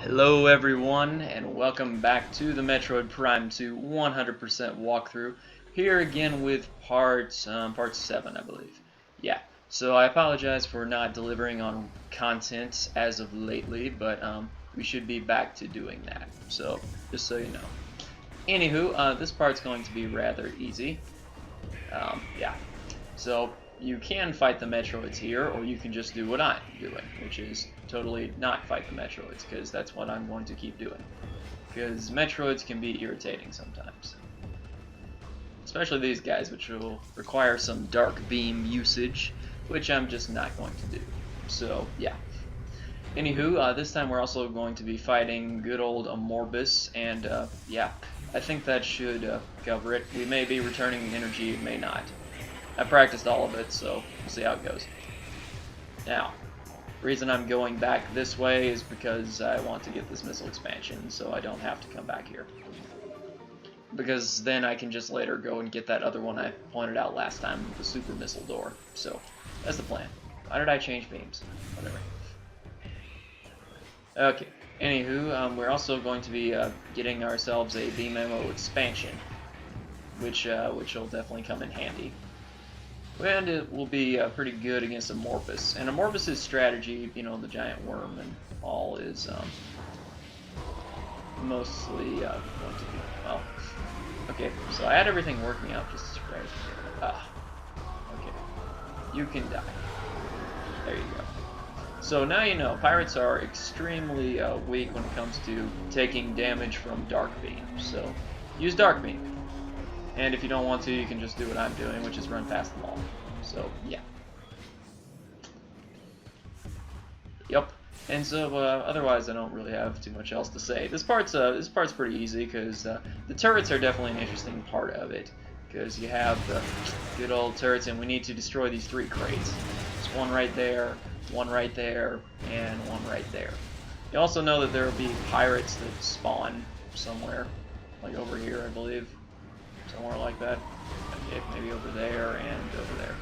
Hello everyone, and welcome back to the Metroid Prime 2 100% walkthrough. Here again with part 7, I believe. Yeah, so I apologize for not delivering on content as of lately, but we should be back to doing that. So, just so you know. Anywho, this part's going to be rather easy. Yeah, so you can fight the Metroids here, or you can just do what I'm doing, which is totally not fight the Metroids, because that's what I'm going to keep doing. Because Metroids can be irritating sometimes. Especially these guys, which will require some dark beam usage, which I'm just not going to do. So, yeah. Anywho, this time we're also going to be fighting good old Amorbus, and yeah, I think that should cover it. We may be returning energy, may not. I practiced all of it, so we'll see how it goes. Now, the reason I'm going back this way is because I want to get this missile expansion, so I don't have to come back here. Because then I can just later go and get that other one I pointed out last time, the super missile door. So, that's the plan. Why did I change beams? Whatever. Okay, anywho, we're also going to be getting ourselves a beam ammo expansion, which will definitely come in handy. And it will be pretty good against Amorbus. And Amorbus' strategy, you know, the giant worm and all, is mostly going to be, well, okay, so I had everything working out just right. Okay, you can die. There you go. So now you know, pirates are extremely weak when it comes to taking damage from Dark Beam. So use Dark Beam. And if you don't want to, you can just do what I'm doing, which is run past them all. So, yeah. Yep. And so, otherwise, I don't really have too much else to say. This part's pretty easy, because the turrets are definitely an interesting part of it. Because you have the good old turrets, and we need to destroy these 3 crates. There's one right there, one right there, and one right there. You also know that there will be pirates that spawn somewhere. Like over here, I believe. Somewhere like that. Okay, maybe over there and over there.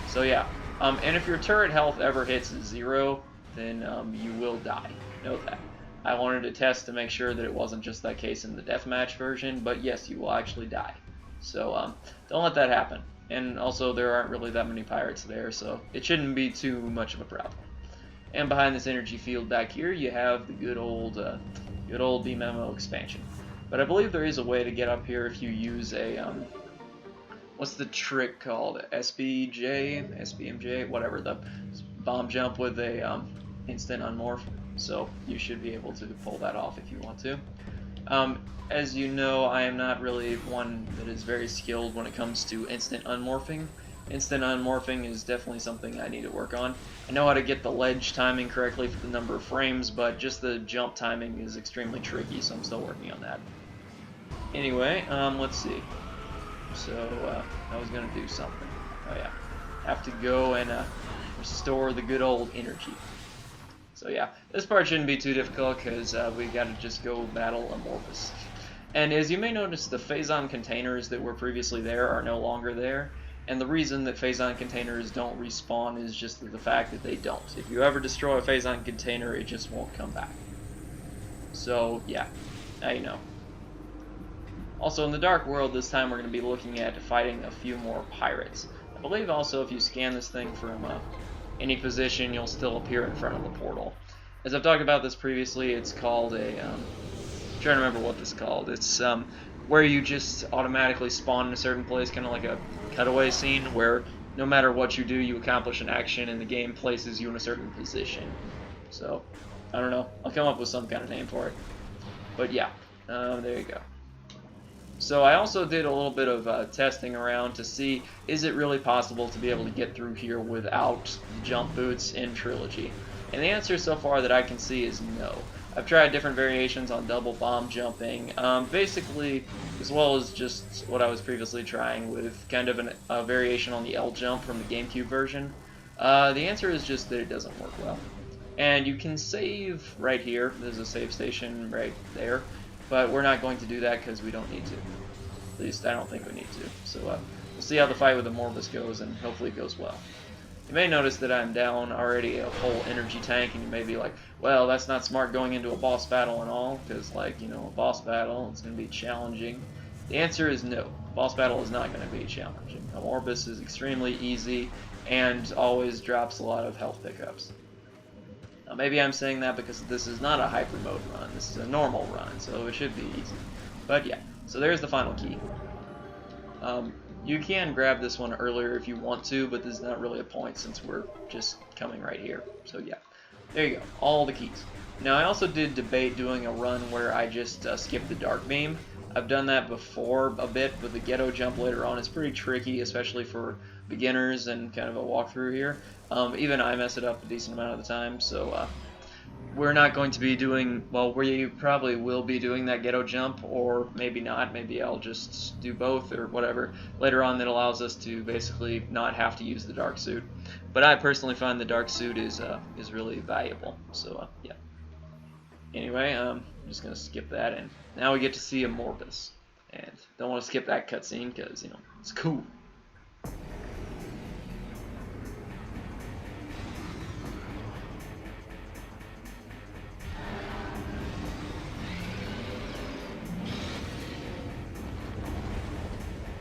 So yeah, and if your turret health ever hits 0, then you will die. Note that. I wanted to test to make sure that it wasn't just that case in the deathmatch version, but yes, you will actually die. So don't let that happen. And also, there aren't really that many pirates there, so it shouldn't be too much of a problem. And behind this energy field back here, you have the good old beam ammo expansion. But I believe there is a way to get up here if you use a, what's the trick called? SBMJ, whatever, the bomb jump with a instant unmorph. So you should be able to pull that off if you want to. As you know, I am not really one that is very skilled when it comes to instant unmorphing. Instant unmorphing is definitely something I need to work on. I know how to get the ledge timing correctly for the number of frames, but just the jump timing is extremely tricky, so I'm still working on that. Anyway, let's see. So, I was going to do something. Oh yeah. Have to go and restore the good old energy. So yeah, this part shouldn't be too difficult, because we got to just go battle Amorbus. And as you may notice, the Phazon containers that were previously there are no longer there. And the reason that Phazon containers don't respawn is just the fact that they don't. If you ever destroy a Phazon container, it just won't come back. So, yeah, now you know. Also, in the Dark World, this time we're going to be looking at fighting a few more pirates. I believe also if you scan this thing from any position, you'll still appear in front of the portal. As I've talked about this previously, it's called a... I'm trying to remember what this is called. It's where you just automatically spawn in a certain place, kind of like a cutaway scene, where no matter what you do, you accomplish an action and the game places you in a certain position. So, I don't know. I'll come up with some kind of name for it. But yeah, there you go. So I also did a little bit of testing around to see, is it really possible to be able to get through here without jump boots in Trilogy? And the answer so far that I can see is no. I've tried different variations on double bomb jumping, basically, as well as just what I was previously trying with kind of a variation on the L jump from the GameCube version. The answer is just that it doesn't work well. And you can save right here. There's a save station right there. But we're not going to do that because we don't need to. At least I don't think we need to. So we'll see how the fight with the Amorbus goes, and hopefully it goes well. You may notice that I'm down already a whole energy tank, and you may be like, well, that's not smart going into a boss battle and all, because, like, you know, a boss battle, it's going to be challenging. The answer is no. A boss battle is not going to be challenging. Orbis is extremely easy and always drops a lot of health pickups. Now, maybe I'm saying that because this is not a hyper mode run. This is a normal run, so it should be easy. But yeah, so there's the final key. You can grab this one earlier if you want to, but there's not really a point since we're just coming right here. So yeah, there you go, all the keys. Now I also did debate doing a run where I just skip the dark beam. I've done that before a bit, but the ghetto jump later on is pretty tricky, especially for beginners and kind of a walkthrough here. Even I mess it up a decent amount of the time, so we're not going to be doing, well, we probably will be doing that ghetto jump, or maybe not. Maybe I'll just do both or whatever later on that allows us to basically not have to use the dark suit. But I personally find the dark suit is really valuable. So yeah. Anyway, I'm just gonna skip that, and now we get to see a Morbus, and don't want to skip that cutscene because, you know, it's cool.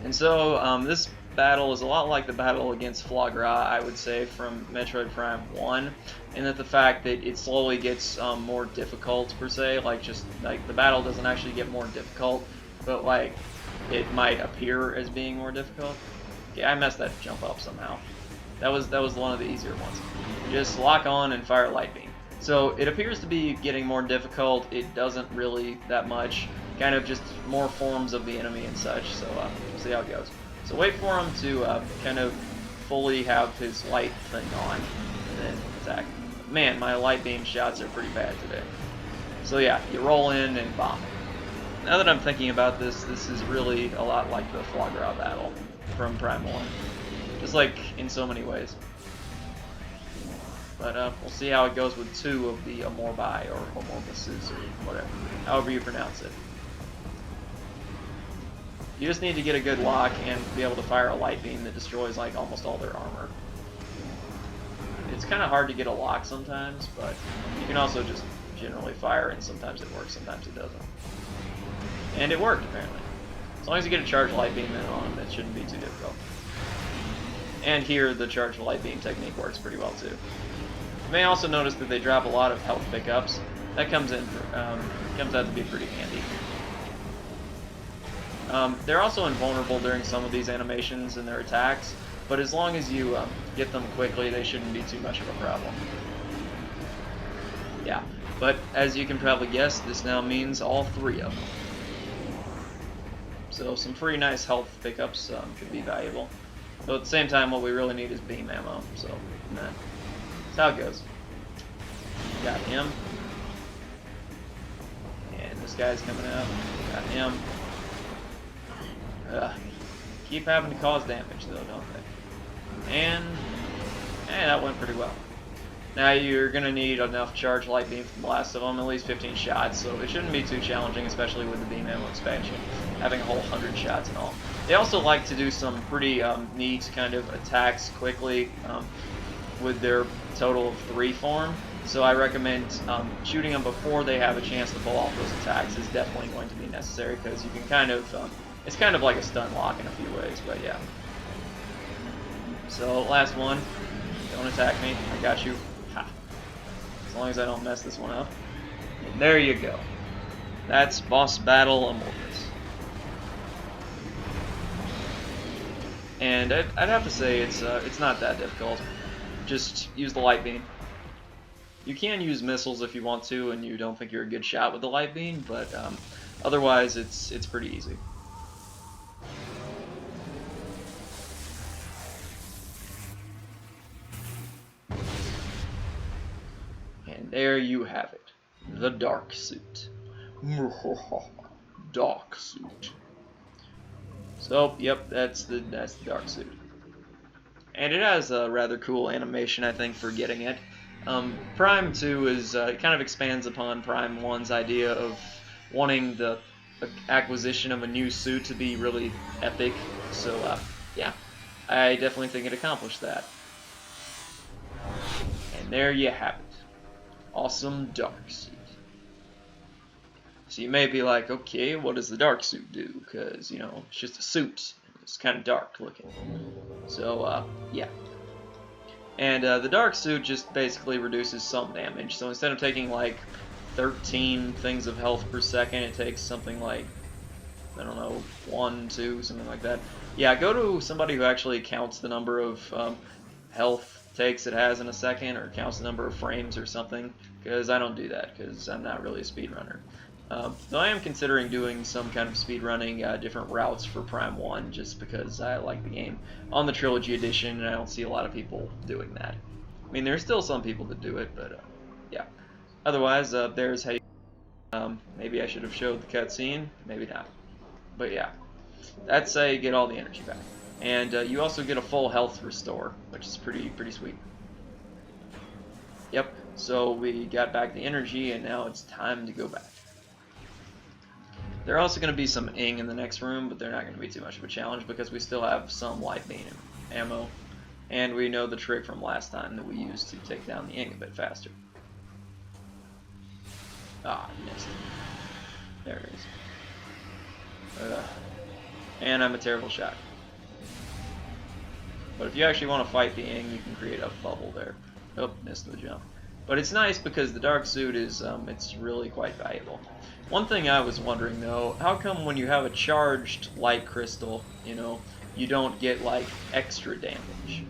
And so this battle is a lot like the battle against Foie Gras, I would say, from Metroid Prime 1, in that the fact that it slowly gets more difficult, per se. Like, just, like, the battle doesn't actually get more difficult, but, like, it might appear as being more difficult. Okay, I messed that jump up somehow. That was one of the easier ones. Just lock on and fire Light Beam. So it appears to be getting more difficult. It doesn't really that much. Kind of just more forms of the enemy and such. So we'll see how it goes. So wait for him to kind of fully have his light thing on, and then attack. Man, my Light Beam shots are pretty bad today. So yeah, you roll in and bomb. Now that I'm thinking about this, this is really a lot like the Foie Gras battle from Prime 1. Just like in so many ways. But we'll see how it goes with 2 of the Amorbi, or Amorbuses, or whatever, however you pronounce it. You just need to get a good lock and be able to fire a light beam that destroys like almost all their armor. It's kind of hard to get a lock sometimes, but you can also just generally fire, and sometimes it works, sometimes it doesn't. And it worked, apparently. As long as you get a charged light beam in on them, it shouldn't be too difficult. And here, the charged light beam technique works pretty well too. You may also notice that they drop a lot of health pickups. That comes out to be pretty handy. They're also invulnerable during some of these animations and their attacks, but as long as you get them quickly, they shouldn't be too much of a problem. Yeah, but as you can probably guess, this now means all 3 of them. So some pretty nice health pickups could be valuable. But at the same time, what we really need is beam ammo, so that's how it goes. Got him. And this guy's coming out. Got him. Keep having to cause damage, though, don't they? And that went pretty well. Now you're going to need enough charged light beam from the last of them, at least 15 shots, so it shouldn't be too challenging, especially with the beam ammo expansion, having a whole 100 shots and all. They also like to do some pretty neat kind of attacks quickly with their total of 3 form, so I recommend shooting them before they have a chance to pull off those attacks is definitely going to be necessary, because you can kind of, it's kind of like a stun lock in a few ways, but yeah. So last one, don't attack me, I got you. Ha. As long as I don't mess this one up. And there you go. That's Boss Battle Amorphous. And I'd have to say it's not that difficult. Just use the light beam. You can use missiles if you want to, and you don't think you're a good shot with the light beam, but otherwise it's pretty easy. And there you have it, the Dark Suit. Dark Suit. So, yep, that's the Dark Suit. And it has a rather cool animation, I think, for getting it. Prime 2 is it kind of expands upon Prime 1's idea of wanting the acquisition of a new suit to be really epic. So, yeah, I definitely think it accomplished that. And there you have it. Awesome dark suit. So you may be like, okay, what does the dark suit do? Because, you know, it's just a suit. It's kind of dark looking. So, yeah. And the dark suit just basically reduces some damage. So instead of taking like 13 things of health per second, it takes something like, I don't know, 1, 2, something like that. Yeah, go to somebody who actually counts the number of health takes it has in a second, or counts the number of frames or something, because I don't do that, because I'm not really a speedrunner. Though I am considering doing some kind of speedrunning, different routes for Prime 1, just because I like the game on the Trilogy Edition, and I don't see a lot of people doing that. I mean, there's still some people that do it, but yeah. Otherwise, there's how you... maybe I should have showed the cutscene, maybe not. But yeah, that's how you get all the energy back. And you also get a full health restore, which is pretty sweet. Yep, so we got back the energy, and now it's time to go back. There are also going to be some ing in the next room, but they're not going to be too much of a challenge because we still have some light beam ammo, and we know the trick from last time that we used to take down the ing a bit faster. Ah, missed. There it is. And I'm a terrible shot. But if you actually want to fight the ing, you can create a bubble there. Oh, missed the jump. But it's nice because the dark suit is, it's really quite valuable. One thing I was wondering though, how come when you have a charged light crystal, you know, you don't get like extra damage?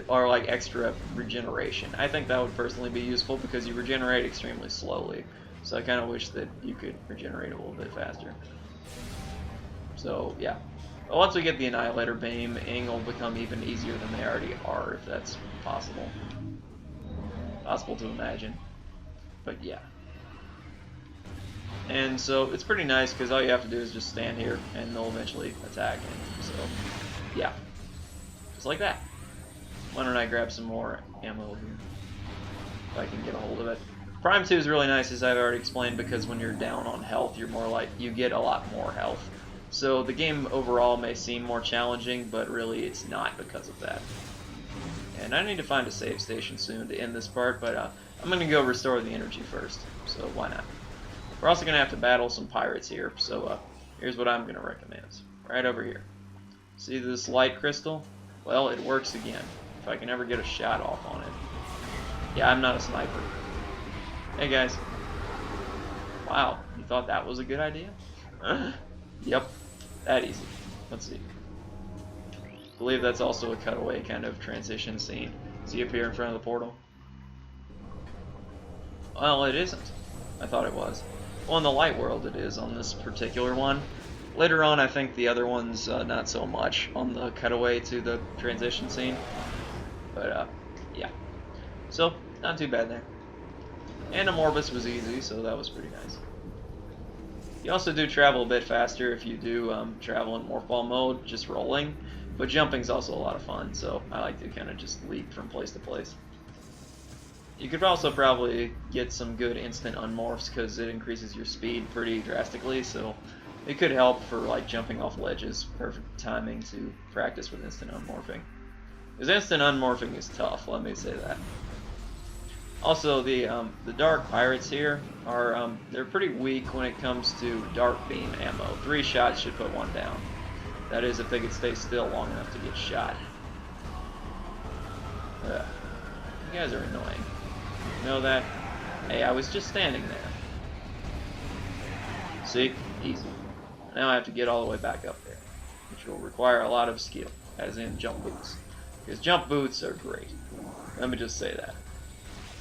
Or like extra regeneration? I think that would personally be useful because you regenerate extremely slowly. So I kind of wish that you could regenerate a little bit faster. So yeah. But once we get the Annihilator Beam, ing will become even easier than they already are, if that's possible. Possible to imagine. But yeah. And so it's pretty nice because all you have to do is just stand here and they'll eventually attack. And so yeah. Just like that. Why don't I grab some more ammo here? If I can get a hold of it. Prime 2 is really nice, as I've already explained, because when you're down on health, you're more like, you get a lot more health. So the game overall may seem more challenging, but really it's not because of that. And I need to find a save station soon to end this part, but I'm going to go restore the energy first, so why not? We're also going to have to battle some pirates here, so here's what I'm going to recommend. Right over here. See this light crystal? Well, it works again, if I can ever get a shot off on it. Yeah, I'm not a sniper. Hey guys. Wow, you thought that was a good idea? Yep, that easy. Let's see. I believe that's also a cutaway kind of transition scene. See up here in front of the portal? Well, it isn't. I thought it was. Well, in the light world it is on this particular one. Later on, I think the other one's not so much on the cutaway to the transition scene. But, yeah. So, not too bad there. And Amorbus was easy, so that was pretty nice. You also do travel a bit faster if you do travel in Morphball mode, just rolling. But jumping's also a lot of fun, so I like to kind of just leap from place to place. You could also probably get some good instant unmorphs because it increases your speed pretty drastically, so it could help for like jumping off ledges. Perfect timing to practice with instant unmorphing. Because instant unmorphing is tough, let me say that. Also, the dark pirates here are they're pretty weak when it comes to dark beam ammo. 3 shots should put 1 down. That is, if they could stay still long enough to get shot. You guys are annoying. You know that? Hey, I was just standing there. See? Easy. Now I have to get all the way back up there, which will require a lot of skill, as in jump boots. Because jump boots are great. Let me just say that.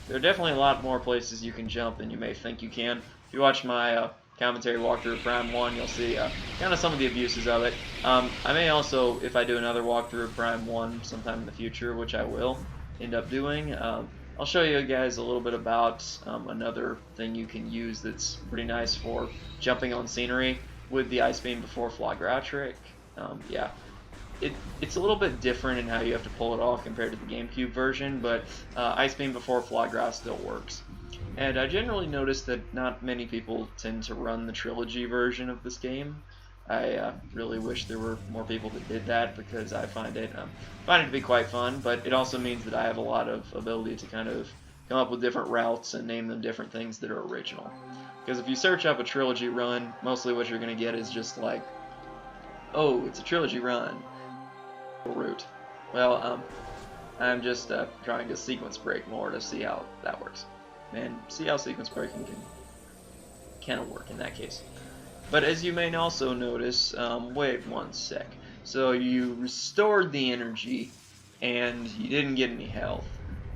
There are definitely a lot more places you can jump than you may think you can. If you watch my commentary walkthrough of Prime 1, you'll see kind of some of the abuses of it. I may also, if I do another walkthrough of Prime 1 sometime in the future, which I will end up doing, I'll show you guys a little bit about another thing you can use that's pretty nice for jumping on scenery with the Ice Beam before Fly Grout trick. Yeah. It's a little bit different in how you have to pull it off compared to the GameCube version, but Ice Beam before Fly Grout still works. And I generally noticed that not many people tend to run the trilogy version of this game. I really wish there were more people that did that because I find it to be quite fun, but it also means that I have a lot of ability to kind of come up with different routes and name them different things that are original. Because if you search up a trilogy run, mostly what you're going to get is just like, oh, it's a trilogy run. Route. Well, I'm just trying to sequence break more to see how that works. And see how sequence breaking can work in that case. But as you may also notice, wait one sec. So you restored the energy, and you didn't get any health.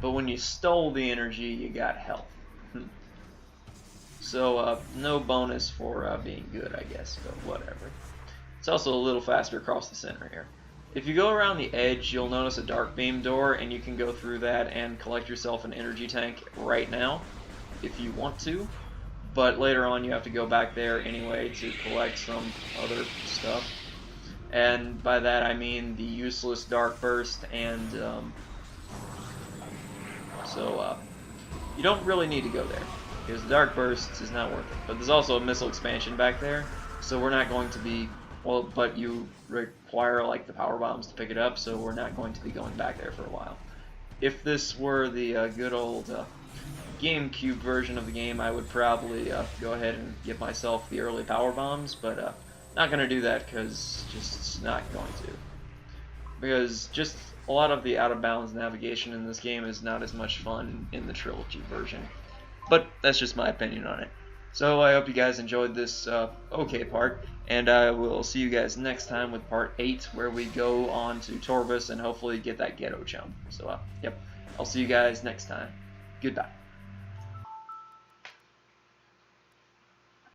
But when you stole the energy, you got health. So no bonus for being good, I guess, but whatever. It's also a little faster across the center here. If you go around the edge, you'll notice a dark beam door, and you can go through that and collect yourself an energy tank right now, if you want to. But later on, you have to go back there anyway to collect some other stuff. And by that I mean the useless dark burst, and you don't really need to go there, because the dark burst is not worth it. But there's also a missile expansion back there, so we're not going to be, well, but you require like the power bombs to pick it up, so we're not going to be going back there for a while. If this were the good old GameCube version of the game, I would probably go ahead and give myself the early power bombs, but not going to do that because just not going to. Because just a lot of the out-of-bounds navigation in this game is not as much fun in the trilogy version. But that's just my opinion on it. So I hope you guys enjoyed this okay part, and I will see you guys next time with part 8, where we go on to Torvus and hopefully get that ghetto chum. So yep, I'll see you guys next time. Goodbye.